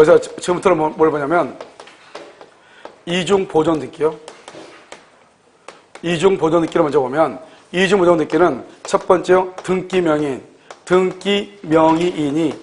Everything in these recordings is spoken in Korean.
그래서 지금부터는 뭘 보냐면 이중 보존 등기요. 이중 보존 등기를 먼저 보면 이중 보존 등기는 첫 번째요. 등기 명의인. 등기 명의인이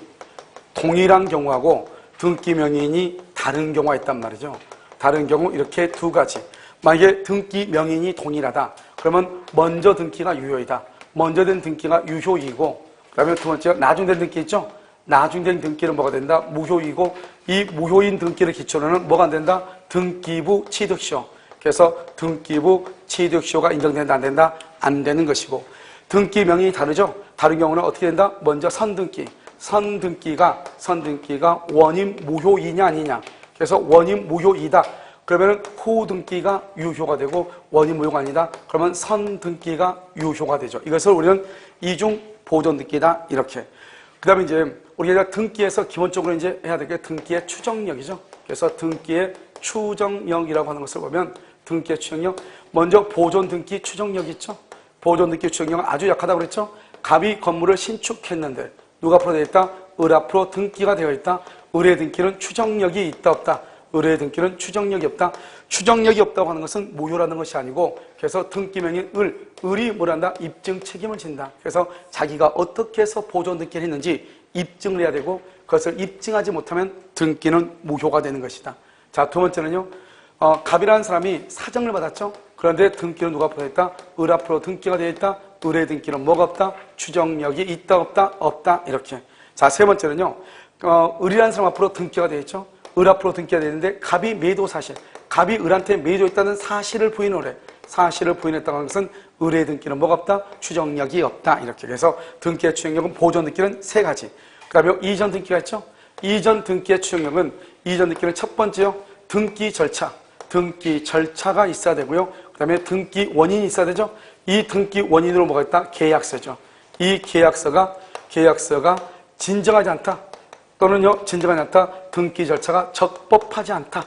동일한 경우하고 등기 명의인이 다른 경우가 있단 말이죠. 다른 경우 이렇게 두 가지. 만약에 등기 명의인이 동일하다. 그러면 먼저 등기가 유효이다. 먼저 된 등기가 유효이고, 그 다음에 두 번째 나중된 등기 있죠? 나중된 등기는 뭐가 된다? 무효이고, 이 무효인 등기를 기초로는 뭐가 안 된다? 등기부 취득시효. 그래서 등기부 취득시효가 인정된다, 안 된다? 안 되는 것이고, 등기 명의인이 다르죠? 다른 경우는 어떻게 된다? 먼저 선등기. 선등기가 원인 무효이냐 아니냐. 그래서 원인 무효이다. 그러면 후등기가 유효가 되고 원인 무효가 아니다. 그러면 선등기가 유효가 되죠. 이것을 우리는 이중 보존 등기다. 이렇게. 그 다음에 이제 우리가 등기에서 기본적으로 이제 해야 될 게 등기의 추정력이죠. 그래서 등기의 추정력이라고 하는 것을 보면 등기의 추정력. 먼저 보존 등기 추정력 있죠. 보존 등기 추정력은 아주 약하다고 그랬죠. 갑이 건물을 신축했는데 누가 앞으로 되어 있다? 을 앞으로 등기가 되어 있다. 을의 등기는 추정력이 있다 없다. 을의 등기는 추정력이 없다. 추정력이 없다고 하는 것은 무효라는 것이 아니고, 그래서 등기명인 을이 뭐란다? 입증 책임을 진다. 그래서 자기가 어떻게 해서 보존 등기를 했는지 입증을 해야 되고, 그것을 입증하지 못하면 등기는 무효가 되는 것이다. 자, 두 번째는요. 갑이라는 사람이 사정을 받았죠. 그런데 등기는 누가 앞으로 있다? 을 앞으로 등기가 되어 있다. 을의 등기는 뭐가 없다? 추정력이 있다 없다? 없다. 이렇게. 자, 세 번째는요. 을이라는 사람 앞으로 등기가 되어 있죠. 을 앞으로 등기가 되는데 갑이 매도 사실, 갑이 을한테 매도했다는 사실을 부인을 해. 사실을 부인했다고 하는 것은 을의 등기는 뭐가 없다? 추정력이 없다. 이렇게. 그래서 등기의 추정력은 보존 등기는 세 가지. 그 다음에 이전 등기가 있죠. 이전 등기의 추정력은 이전 등기는 첫 번째요. 등기 절차가 있어야 되고요. 그 다음에 등기 원인이 있어야 되죠. 이 등기 원인으로 뭐가 있다? 계약서죠. 이 계약서가 진정하지 않다. 또는요, 진정하지 않다. 등기 절차가 적법하지 않다.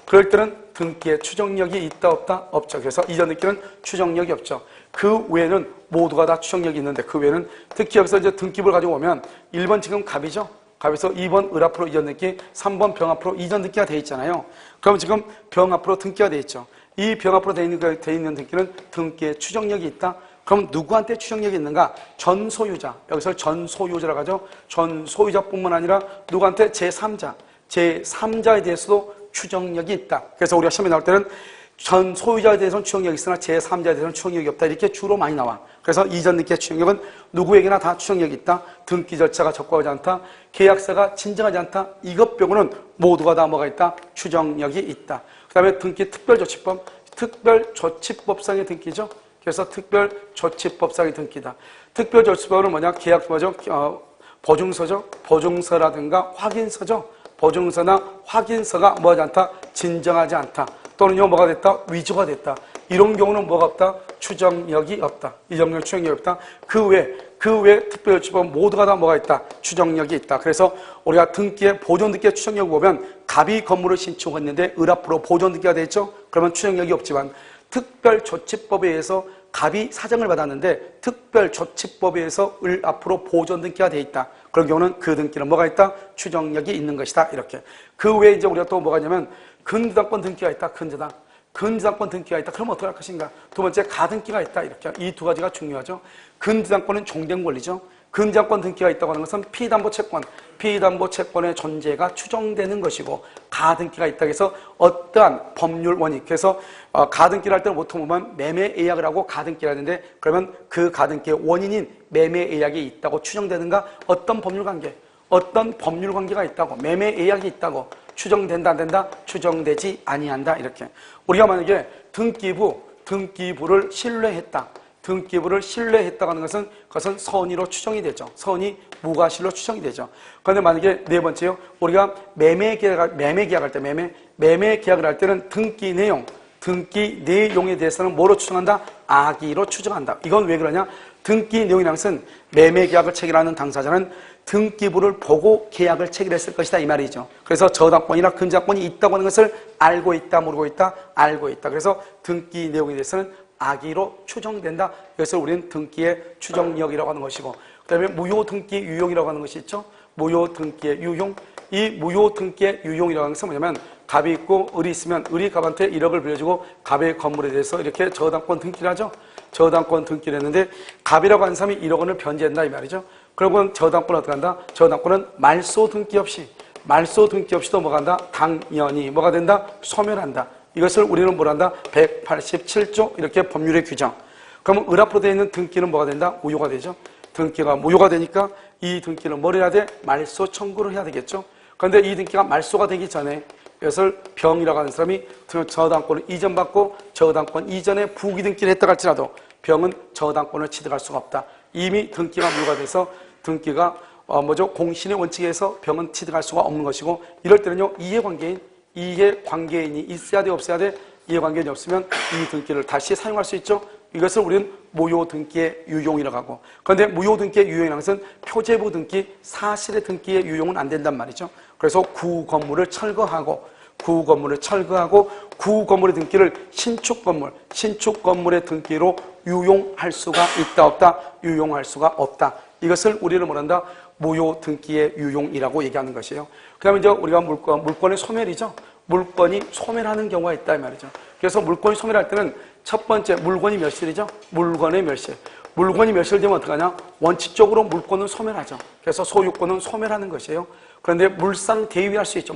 그럴 때는 등기에 추정력이 있다 없다? 없죠. 그래서 이전 등기는 추정력이 없죠. 그 외에는 모두가 다 추정력이 있는데, 그 외에는 특히 여기서 이제 등기부를 가지고 오면 1번 지금 갑이죠. 갑에서 2번 을 앞으로 이전 등기, 3번 병 앞으로 이전 등기가 돼 있잖아요. 그럼 지금 병 앞으로 등기가 돼 있죠. 이 병 앞으로 돼 있는 등기는 등기에 추정력이 있다. 그럼 누구한테 추정력이 있는가? 전소유자. 여기서 전소유자라고 하죠. 전소유자뿐만 아니라 누구한테? 제3자에 대해서도 추정력이 있다. 그래서 우리가 시험에 나올 때는 전소유자에 대해서는 추정력이 있으나 제3자에 대해서는 추정력이 없다. 이렇게 주로 많이 나와. 그래서 이전 등기의 추정력은 누구에게나 다 추정력이 있다. 등기 절차가 적법하지 않다. 계약서가 진정하지 않다. 이것 빼고는 모두가 다 뭐가 있다? 추정력이 있다. 그 다음에 등기 특별조치법. 특별조치법상의 등기죠. 그래서 특별조치법상의 등기다. 특별조치법은 뭐냐? 계약서죠. 보증서죠. 보증서라든가 확인서죠. 보증서나 확인서가 뭐하지 않다? 진정하지 않다. 또는요, 뭐가 됐다? 위조가 됐다. 이런 경우는 뭐가 없다? 추정력이 없다. 이 정도는 추정력이 없다. 그 외 특별조치법은 모두가 다 뭐가 있다? 추정력이 있다. 그래서 우리가 등기의 보존 등기의 추정력을 보면 갑이 건물을 신축했는데 을 앞으로 보존 등기가 되어 있죠? 그러면 추정력이 없지만 특별조치법에 의해서 갑이 사정을 받았는데 특별조치법에 의해서 을 앞으로 보존 등기가 되어 있다. 그런 경우는 그 등기는 뭐가 있다? 추정력이 있는 것이다. 이렇게. 그 외에 이제 우리가 또 뭐가 있냐면 근저당권 등기가 있다. 근저당권 등기가 있다. 그럼 어떻게 할 것인가? 두 번째 가등기가 있다. 이렇게. 이 두 가지가 중요하죠. 근저당권은 종된 권리죠. 근저당권 등기가 있다고 하는 것은 피담보 채권의 존재가 추정되는 것이고, 가등기가 있다고 해서 어떠한 법률 원익, 그래서 가등기를 할 때는 보통 보면 매매예약을 하고 가등기를 하는데, 그러면 그 가등기의 원인인 매매예약이 있다고 추정되는가? 어떤 법률관계가 있다고, 매매예약이 있다고 추정된다 안 된다? 추정되지 아니한다. 이렇게. 우리가 만약에 등기부를 신뢰했다. 등기부를 신뢰했다고 하는 것은 그것은 선의로 추정이 되죠. 선의 무과실로 추정이 되죠. 그런데 만약에 네 번째요. 우리가 매매 계약을 할 때는 등기 내용에 대해서는 뭐로 추정한다? 악의로 추정한다. 이건 왜 그러냐? 등기 내용이라는 것은 매매 계약을 체결하는 당사자는 등기부를 보고 계약을 체결했을 것이다. 이 말이죠. 그래서 저당권이나 근저당권이 있다고 하는 것을 알고 있다, 모르고 있다, 알고 있다. 그래서 등기 내용에 대해서는 악의로 추정된다. 이것을 우리는 등기의 추정력이라고 하는 것이고, 그 다음에 무효 등기 유용이라고 하는 것이 있죠. 무효 등기의 유용. 이 무효 등기의 유용이라고 하는 것은 뭐냐면 갑이 있고 을이 있으면 을이 갑한테 1억을 빌려주고 갑의 건물에 대해서 이렇게 저당권 등기를 하죠. 저당권 등기를 했는데 갑이라고 하는 사람이 1억 원을 변제한다 이 말이죠. 그러면 저당권은 어떻게 한다? 저당권은 말소 등기 없이도 뭐가 한다? 당연히 뭐가 된다? 소멸한다. 이것을 우리는 뭘 한다? 187조 이렇게 법률의 규정. 그러면 을 앞으로 되어 있는 등기는 뭐가 된다? 무효가 되죠. 등기가 무효가 되니까 이 등기는 뭘 해야 돼? 말소 청구를 해야 되겠죠. 그런데 이 등기가 말소가 되기 전에 이것을 병이라고 하는 사람이 저당권을 이전받고 저당권 이전에 부기 등기를 했다 할지라도 병은 저당권을 취득할 수가 없다. 이미 등기가 무효가 돼서 등기가 공신의 원칙에 의해서 병은 취득할 수가 없는 것이고, 이럴 때는요 이해관계인이 있어야 돼 없어야 돼? 이해관계인이 없으면 이 등기를 다시 사용할 수 있죠. 이것을 우리는 무효 등기의 유용이라고 하고, 그런데 무효 등기의 유용이라는 것은 표제부 등기, 사실의 등기의 유용은 안 된단 말이죠. 그래서 구건물을 철거하고 구건물의 등기를 신축건물의 등기로 유용할 수가 있다 없다? 유용할 수가 없다. 이것을 우리는 뭐란다? 무효 등기의 유용이라고 얘기하는 것이에요. 그 다음에 이제 우리가 물권의 소멸이죠. 물건이 소멸하는 경우가 있다 이 말이죠. 그래서 물건이 소멸할 때는 첫 번째 물건이 멸실이죠. 물건의 멸실. 물건이 멸실되면 어떡하냐? 원칙적으로 물건은 소멸하죠. 그래서 소유권은 소멸하는 것이에요. 그런데 물상대위를 할 수 있죠.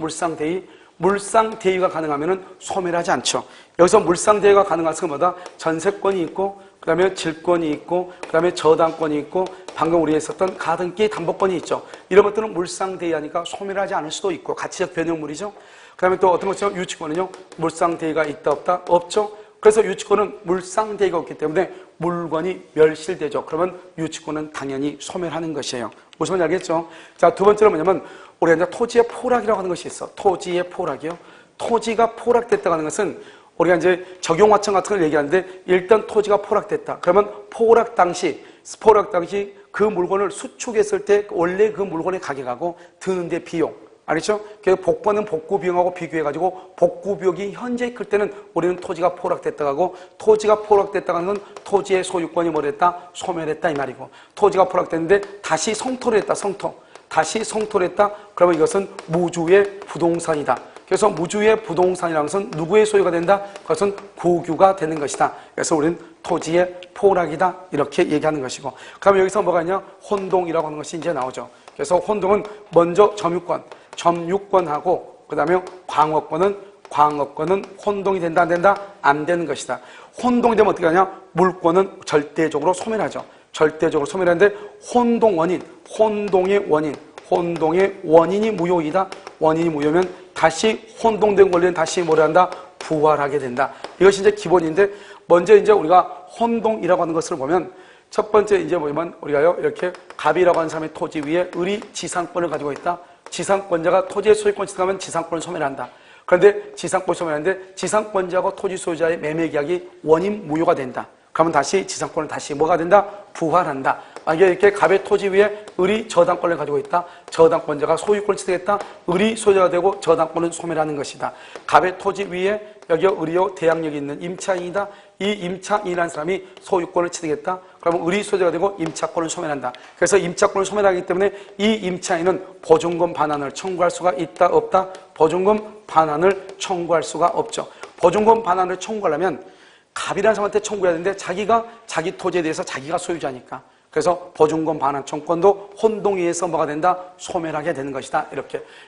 물상대위가 가능하면 소멸하지 않죠. 여기서 물상대위가 가능한 것은 뭐다? 전세권이 있고, 그 다음에 질권이 있고, 그 다음에 저당권이 있고, 방금 우리가 했었던 가등기 담보권이 있죠. 이런 것들은 물상대위하니까 소멸하지 않을 수도 있고, 가치적 변형물이죠. 그 다음에 또 어떤 것처럼 유치권은요, 물상대위가 있다 없다? 없죠. 그래서 유치권은 물상대위가 없기 때문에 물건이 멸실되죠. 그러면 유치권은 당연히 소멸하는 것이에요. 무슨 말인지 알겠죠? 자, 두 번째는 뭐냐면 우리가 이제 토지의 포락이라고 하는 것이 있어. 토지의 포락이요. 토지가 포락됐다고 하는 것은 우리가 이제 적용화청 같은 걸 얘기하는데, 일단 토지가 포락됐다. 그러면 포락 당시 그 물건을 수축했을 때 원래 그 물건의 가격하고 드는데 비용, 알겠죠? 그래서 복권은 복구 비용하고 비교해가지고 복구 비용이 현재 클 때는 우리는 토지가 포락됐다고 하고, 토지가 포락됐다고 하는 건 토지의 소유권이 뭐랬다? 소멸했다 이 말이고, 토지가 포락됐는데 다시 성토를 했다. 다시 성토를 했다. 그러면 이것은 무주의 부동산이다. 그래서 무주의 부동산이라는 것은 누구의 소유가 된다? 그것은 국유가 되는 것이다. 그래서 우리는 토지의 포락이다 이렇게 얘기하는 것이고, 그러면 여기서 뭐가 있냐? 혼동이라고 하는 것이 이제 나오죠. 그래서 혼동은 먼저 점유권하고 그 다음에 광업권은 혼동이 된다 안 된다? 안 되는 것이다. 혼동이 되면 어떻게 하냐? 물권은 절대적으로 소멸하죠. 절대적으로 소멸하는데 혼동의 원인이 무효이다. 원인이 무효면 다시 혼동된 권리는 다시 뭐라 한다? 부활하게 된다. 이것이 이제 기본인데, 먼저 이제 우리가 혼동이라고 하는 것을 보면 첫 번째 이제 뭐냐면 우리가요 이렇게 갑이라고 하는 사람의 토지 위에 을이 지상권을 가지고 있다. 지상권자가 토지의 소유권을 취득하면 지상권을 소멸한다. 그런데 지상권을 소멸하는데 지상권자하고 토지 소유자의 매매 계약이 원인 무효가 된다. 그러면 다시 지상권을 다시 뭐가 된다? 부활한다. 만약에 이렇게 갑의 토지 위에 을이 저당권을 가지고 있다. 저당권자가 소유권을 취득했다. 을이 소유자가 되고 저당권은 소멸하는 것이다. 갑의 토지 위에 여기 을이요 대항력이 있는 임차인이다. 이 임차인이라는 사람이 소유권을 취득했다. 그러면 을이 소유자가 되고 임차권을 소멸한다. 그래서 임차권을 소멸하기 때문에 이 임차인은 보증금 반환을 청구할 수가 있다 없다? 보증금 반환을 청구할 수가 없죠. 보증금 반환을 청구하려면 갑이라는 사람한테 청구해야 되는데 자기 토지에 대해서 자기가 소유자니까. 그래서 보증금 반환 청구권도 혼동에 의해서 뭐가 된다? 소멸하게 되는 것이다.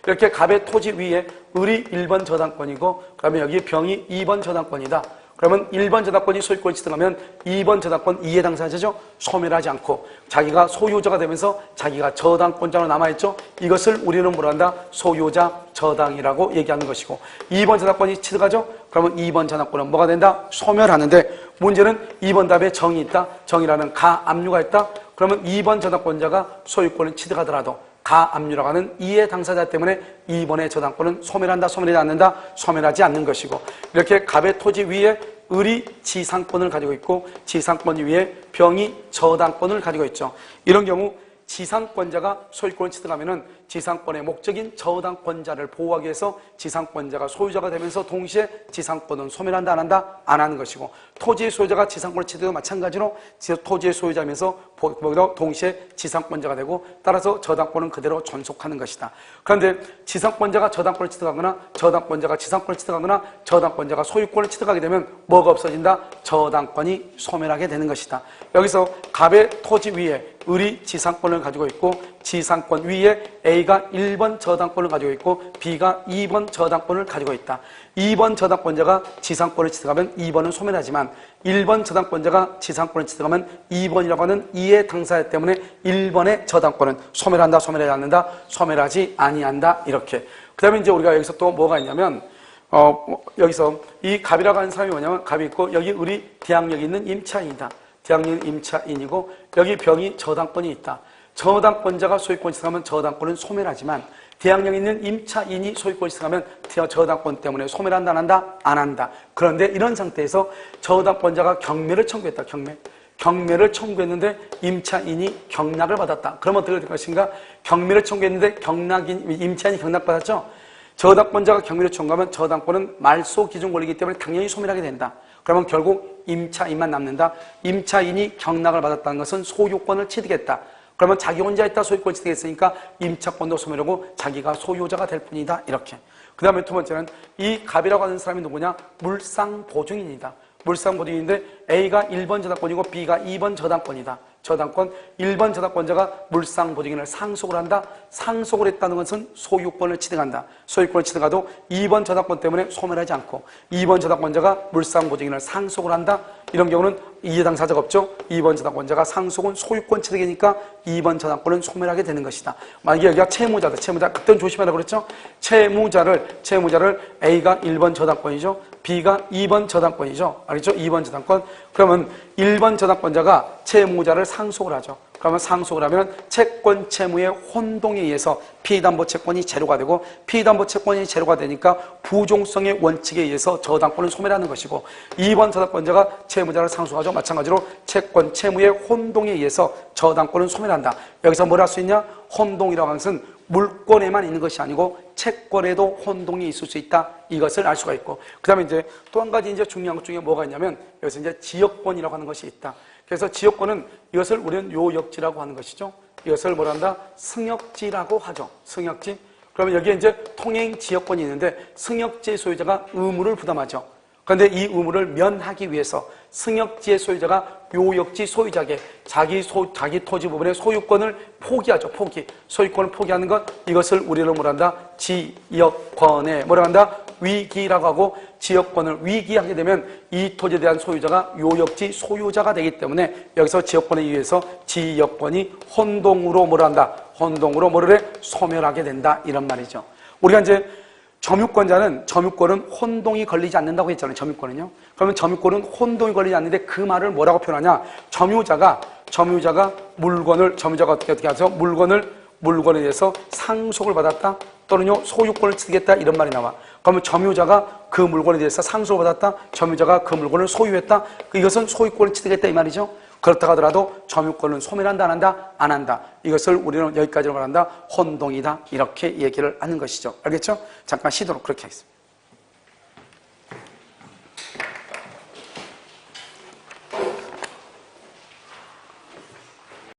이렇게 갑의 토지 위에 을이 1번 저당권이고, 그러면 여기 병이 2번 저당권이다. 그러면 1번 저당권이 소유권을 취득하면 2번 저당권 이해 당사자죠. 소멸하지 않고 자기가 소유자가 되면서 자기가 저당권자로 남아있죠. 이것을 우리는 뭐라 한다? 소유자 저당이라고 얘기하는 것이고, 2번 저당권이 취득하죠. 그러면 2번 저당권은 뭐가 된다? 소멸하는데, 문제는 2번 답에 정이 있다. 정이라는 가압류가 있다. 그러면 2번 저당권자가 소유권을 취득하더라도 가압류라고 하는 이해 당사자 때문에 2번의 저당권은 소멸한다, 소멸하지 않는다? 소멸하지 않는 것이고, 이렇게 갑의 토지 위에 을이 지상권을 가지고 있고 지상권 위에 병이 저당권을 가지고 있죠. 이런 경우 지상권자가 소유권을 취득하면은 지상권의 목적인 저당권자를 보호하기 위해서 지상권자가 소유자가 되면서 동시에 지상권은 소멸한다 안 한다? 안 하는 것이고, 토지의 소유자가 지상권을 취득해도 마찬가지로 토지의 소유자면서 동시에 지상권자가 되고, 따라서 저당권은 그대로 존속하는 것이다. 그런데 지상권자가 저당권을 취득하거나 저당권자가 지상권을 취득하거나 저당권자가 소유권을 취득하게 되면 뭐가 없어진다? 저당권이 소멸하게 되는 것이다. 여기서 갑의 토지 위에 을이 지상권을 가지고 있고, 지상권 위에 A가 1번 저당권을 가지고 있고 B가 2번 저당권을 가지고 있다. 2번 저당권자가 지상권을 취득하면 2번은 소멸하지만 1번 저당권자가 지상권을 취득하면 2번이라고 하는 이해 당사자 때문에 1번의 저당권은 소멸한다, 소멸하지 않는다, 소멸하지 아니한다. 이렇게. 그 다음에 이제 우리가 여기서 또 뭐가 있냐면 여기서 이 갑이라고 하는 사람이 뭐냐면, 갑이 있고 여기 을이 대항력이 있는 임차인이다. 대항력은 임차인이고 여기 병이 저당권이 있다. 저당권자가 소유권 취득하면 저당권은 소멸하지만 대항력 있는 임차인이 소유권 취득하면 저당권 때문에 소멸한다 안 한다? 안 한다. 그런데 이런 상태에서 저당권자가 경매를 청구했다. 경매를 청구했는데 임차인이 경락을 받았다. 그러면 어떻게 될 것인가? 경매를 청구했는데 임차인이 경락받았죠? 저당권자가 경매를 청구하면 저당권은 말소 기준 권리이기 때문에 당연히 소멸하게 된다. 그러면 결국 임차인만 남는다. 임차인이 경락을 받았다는 것은 소유권을 취득했다. 그러면 자기 혼자 있다 소유권 취득했으니까 임차권도 소멸하고 자기가 소유자가 될 뿐이다. 이렇게. 그 다음에 두 번째는 이 갑이라고 하는 사람이 누구냐? 물상보증인이다. 물상보증인인데 A가 1번 저당권이고 B가 2번 저당권이다. 저당권 1번 저당권자가 물상보증인을 상속을 한다. 상속을 했다는 것은 소유권을 취득한다. 소유권을 취득하도 2번 저당권 때문에 소멸하지 않고 2번 저당권자가 물상보증인을 상속을 한다. 이런 경우는 이해당사자가 없죠. 2번 저당권자가 상속은 소유권 취득이니까 2번 저당권은 소멸하게 되는 것이다. 만약에 여기가 채무자다. 채무자 그때는 조심하라고 그랬죠. 채무자를 A가 1번 저당권이죠. B가 2번 저당권이죠. 알겠죠? 2번 저당권. 그러면 1번 저당권자가 채무자를 상속을 하죠. 그러면 상속을 하면 채권 채무의 혼동에 의해서 피담보 채권이 제로가 되고, 피담보 채권이 제로가 되니까 부종성의 원칙에 의해서 저당권을 소멸하는 것이고, 2번 저당권자가 채무자를 상속하죠. 마찬가지로 채권 채무의 혼동에 의해서 저당권을 소멸한다. 여기서 뭘 할 수 있냐? 혼동이라고 하는 것은 물권에만 있는 것이 아니고 채권에도 혼동이 있을 수 있다. 이것을 알 수가 있고, 그 다음에 이제 또 한 가지 이제 중요한 것 중에 뭐가 있냐면, 여기서 이제 지역권이라고 하는 것이 있다. 그래서 지역권은 이것을 우리는 요역지라고 하는 것이죠. 이것을 뭐라 한다? 승역지라고 하죠. 승역지. 그러면 여기에 이제 통행 지역권이 있는데 승역지의 소유자가 의무를 부담하죠. 그런데 이 의무를 면하기 위해서 승역지의 소유자가 요역지 소유자에게 자기 토지 부분의 소유권을 포기하죠. 소유권을 포기하는 것, 이것을 우리는 뭐라 한다? 지역권에 뭐라 한다? 위기라고 하고, 지역권을 위기하게 되면 이 토지에 대한 소유자가 요역지 소유자가 되기 때문에 여기서 지역권에 의해서 지역권이 혼동으로 뭐라 한다? 혼동으로 뭐를 해? 소멸하게 된다. 이런 말이죠. 우리가 이제 점유권은 혼동이 걸리지 않는다고 했잖아요. 점유권은요. 그러면 점유권은 혼동이 걸리지 않는데 그 말을 뭐라고 표현하냐? 점유자가 어떻게 하죠? 물건에 대해서 상속을 받았다 또는요 소유권을 취득했다 이런 말이 나와. 그러면 점유자가 그 물건에 대해서 상속을 받았다, 점유자가 그 물건을 소유했다, 이것은 소유권을 취득했다 이 말이죠. 그렇다고 하더라도 점유권은 소멸한다 안 한다? 안 한다. 이것을 우리는 여기까지로 말한다. 혼동이다. 이렇게 얘기를 하는 것이죠. 알겠죠? 잠깐 쉬도록 그렇게 하겠습니다.